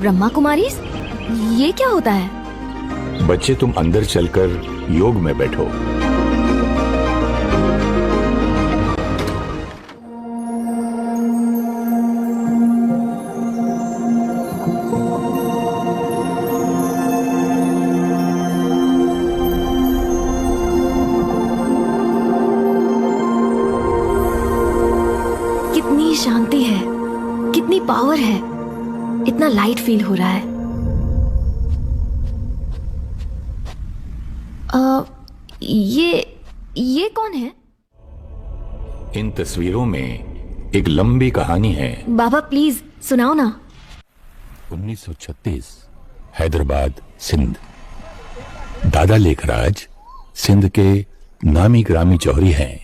ब्रह्मा कुमारी, ये क्या होता है? बच्चे, तुम अंदर चलकर योग में बैठो। कितनी शांति है, कितनी पावर है, इतना लाइट फील हो रहा है। ये कौन है? इन तस्वीरों में एक लंबी कहानी है। बाबा प्लीज सुनाओ ना। 1936 हैदराबाद, सिंध। दादा लेखराज सिंध के नामी ग्रामी जौहरी हैं।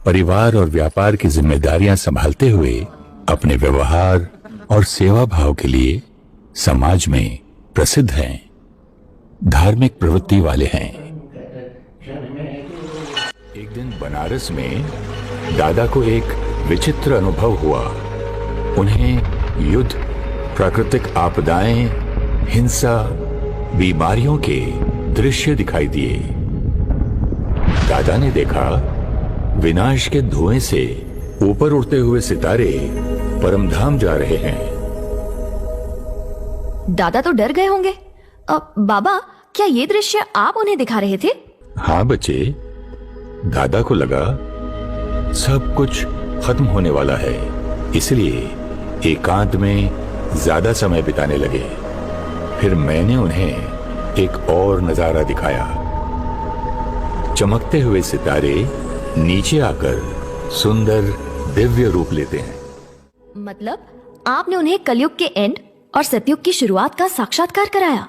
परिवार और व्यापार की जिम्मेदारियां संभालते हुए अपने व्यवहार और सेवा भाव के लिए समाज में प्रसिद्ध हैं। धार्मिक प्रवृत्ति वाले हैं। एक दिन बनारस में दादा को एक विचित्र अनुभव हुआ। उन्हें युद्ध, प्राकृतिक आपदाएं, हिंसा, बीमारियों के दृश्य दिखाई दिए। दादा ने देखा विनाश के धुएं से ऊपर उड़ते हुए सितारे परमधाम जा रहे हैं। दादा तो डर गए होंगे। बाबा, क्या ये दृश्य आप उन्हें दिखा रहे थे? हाँ बच्चे, दादा को लगा सब कुछ खत्म होने वाला है, इसलिए एकांत में ज्यादा समय बिताने लगे। फिर मैंने उन्हें एक और नजारा दिखाया। चमकते हुए सितारे नीचे आकर सुंदर दिव्य रूप लेते हैं। मतलब आपने उन्हें कलयुग के एंड और सतयुग की शुरुआत का साक्षात्कार कराया।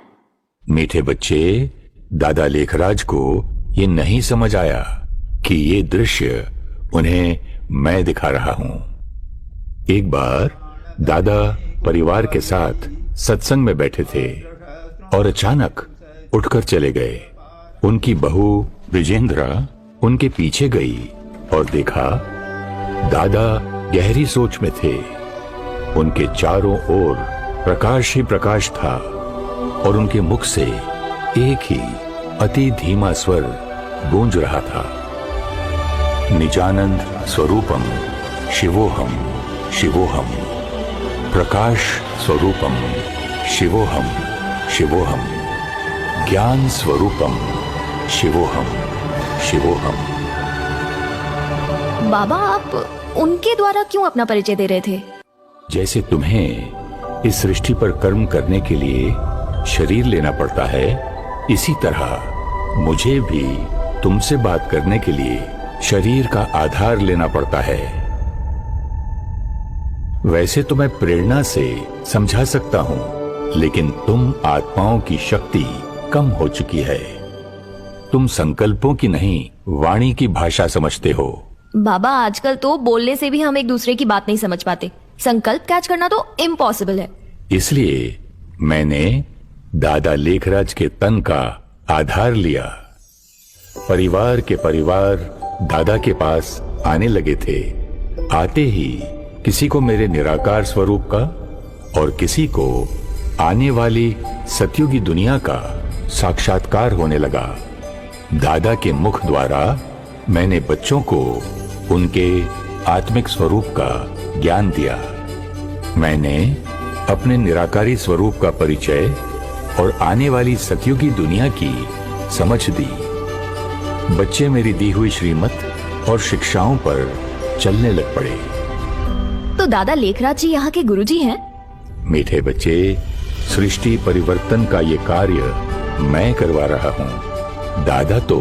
मीठे बच्चे, दादा लेखराज को ये नहीं समझ आया कि ये दृश्य उन्हें मैं दिखा रहा हूं। एक बार दादा परिवार के साथ सत्संग में बैठे थे और अचानक उठकर चले गए। उनकी बहू ब्रिजेंद्रा उनके पीछे गई और देखा दादा गहरी सोच में थे। उनके चारों ओर प्रकाश ही प्रकाश था और उनके मुख से एक ही अति धीमा स्वर गूंज रहा था। निजानंद स्वरूपम शिवोहम शिवोहम, प्रकाश स्वरूपम शिवोहम शिवोहम, ज्ञान स्वरूपम शिवोहम शिवोहम। बाबा, आप उनके द्वारा क्यों अपना परिचय दे रहे थे? जैसे तुम्हें इस सृष्टि पर कर्म करने के लिए शरीर लेना पड़ता है, इसी तरह मुझे भी तुमसे बात करने के लिए शरीर का आधार लेना पड़ता है। वैसे तो मैं प्रेरणा से समझा सकता हूं, लेकिन तुम आत्माओं की शक्ति कम हो चुकी है। तुम संकल्पों की नहीं, वाणी की भाषा समझते हो। बाबा, आजकल तो बोलने से भी हम एक दूसरे की बात नहीं समझ पाते। संकल्प कैच करना तो इम्पॉसिबल है। इसलिए मैंने दादा लेखराज के तन का आधार लिया। परिवार के परिवार दादा के पास आने लगे थे। आते ही किसी को मेरे निराकार स्वरूप का और किसी को आने वाली सतयुगी दुनिया का साक्षात्कार होने लगा। दादा के मुख द्वारा मैंने बच्चों को उनके आत्मिक स्वरूप का ज्ञान दिया। मैंने अपने निराकारी स्वरूप का परिचय और आने वाली सतयुगी दुनिया की समझ दी। बच्चे मेरी दी हुई श्रीमत और शिक्षाओं पर चलने लग पड़े। तो दादा लेखराज जी यहाँ के गुरुजी हैं? मीठे बच्चे, सृष्टि परिवर्तन का ये कार्य मैं करवा रहा हूँ। दादा तो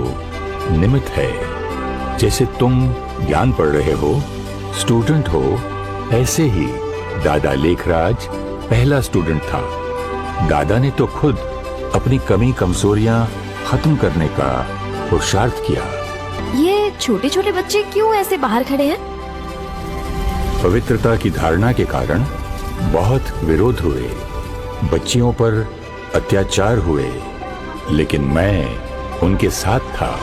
निमित्त है। जैसे तुम ज्ञान पढ़ रहे हो, स्टूडेंट हो, ऐसे ही दादा लेखराज पहला स्टूडेंट था। दादा ने तो खुद अपनी कमी कमजोरियां खत्म करने का पुरुषार्थ किया। ये छोटे छोटे बच्चे क्यों ऐसे बाहर खड़े हैं? पवित्रता की धारणा के कारण बहुत विरोध हुए, बच्चियों पर अत्याचार हुए, लेकिन मैं उनके साथ था।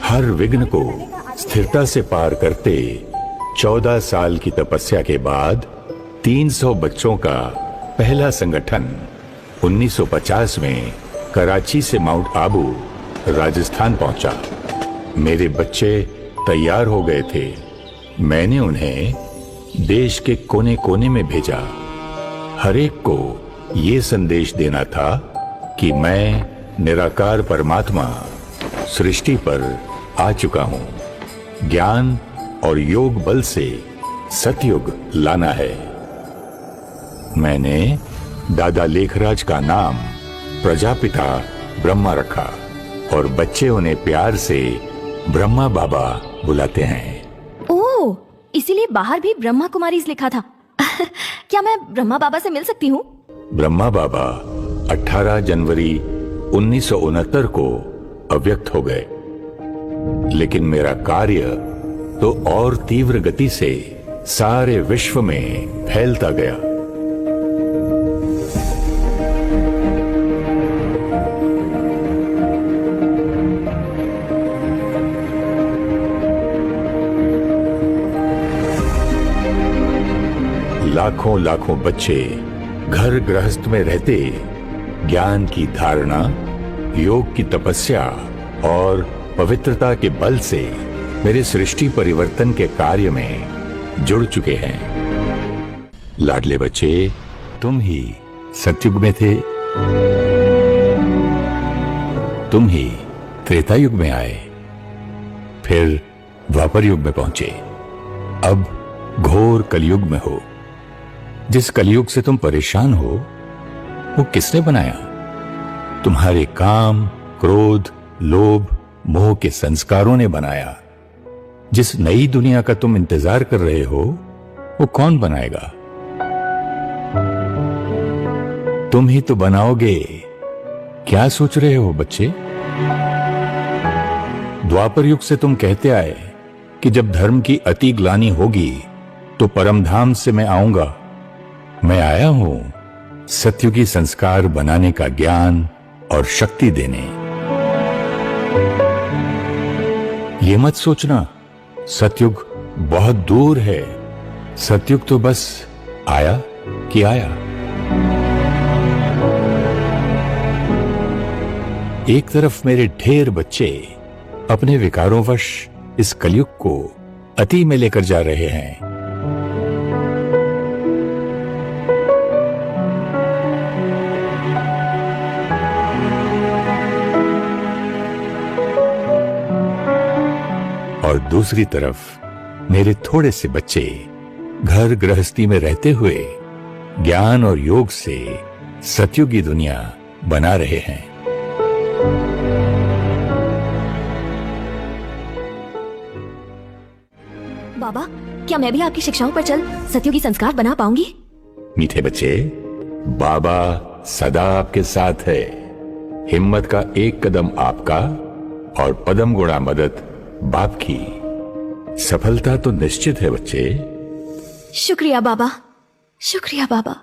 हर विघ्न को स्थिरता से पार करते 14 साल की तपस्या के बाद 300 बच्चों का पहला संगठन 1950 में कराची से माउंट आबू राजस्थान पहुंचा। मेरे बच्चे तैयार हो गए थे। मैंने उन्हें देश के कोने कोने में भेजा। हर एक को ये संदेश देना था कि मैं निराकार परमात्मा सृष्टि पर आ चुका हूं। ज्ञान और योग बल से सतयुग लाना है। मैंने दादा लेखराज का नाम प्रजापिता ब्रह्मा रखा और बच्चे उन्हें प्यार से ब्रह्मा बाबा बुलाते हैं। ओह, इसीलिए बाहर भी ब्रह्मा कुमारीज लिखा था। क्या मैं ब्रह्मा बाबा से मिल सकती हूँ? ब्रह्मा बाबा 18 जनवरी 1969 को अव्यक्त हो गए, लेकिन मेरा कार्य तो और तीव्र गति से सारे विश्व में फैलता गया। लाखों लाखों बच्चे घर गृहस्थ में रहते ज्ञान की धारणा, योग की तपस्या और पवित्रता के बल से मेरे सृष्टि परिवर्तन के कार्य में जुड़ चुके हैं। लाडले बच्चे, तुम ही सतयुग में थे। तुम ही त्रेता युग में आए, फिर द्वापर युग में पहुंचे। अब घोर कलयुग में हो। जिस कलयुग से तुम परेशान हो, वो किसने बनाया? तुम्हारे काम, क्रोध, लोभ, मोह के संस्कारों ने बनाया। जिस नई दुनिया का तुम इंतजार कर रहे हो, वो कौन बनाएगा? तुम ही तो बनाओगे। क्या सोच रहे हो बच्चे? द्वापर युग से तुम कहते आए कि जब धर्म की अति ग्लानि होगी तो परमधाम से मैं आऊंगा। मैं आया हूं सतयुगी संस्कार बनाने का ज्ञान और शक्ति देने। ये मत सोचना सतयुग बहुत दूर है। सतयुग तो बस आया कि आया। एक तरफ मेरे ढेर बच्चे अपने विकारों वश इस कलयुग को अति में लेकर जा रहे हैं। और दूसरी तरफ मेरे थोड़े से बच्चे घर गृहस्थी में रहते हुए ज्ञान और योग से सतयुगी दुनिया बना रहे हैं। बाबा, क्या मैं भी आपकी शिक्षाओं पर चल सतयुगी संस्कार बना पाऊंगी? मीठे बच्चे, बाबा सदा आपके साथ है। हिम्मत का एक कदम आपका और पदम गुणा मदद बाप की। सफलता तो निश्चित है बच्चे। शुक्रिया बाबा, शुक्रिया बाबा।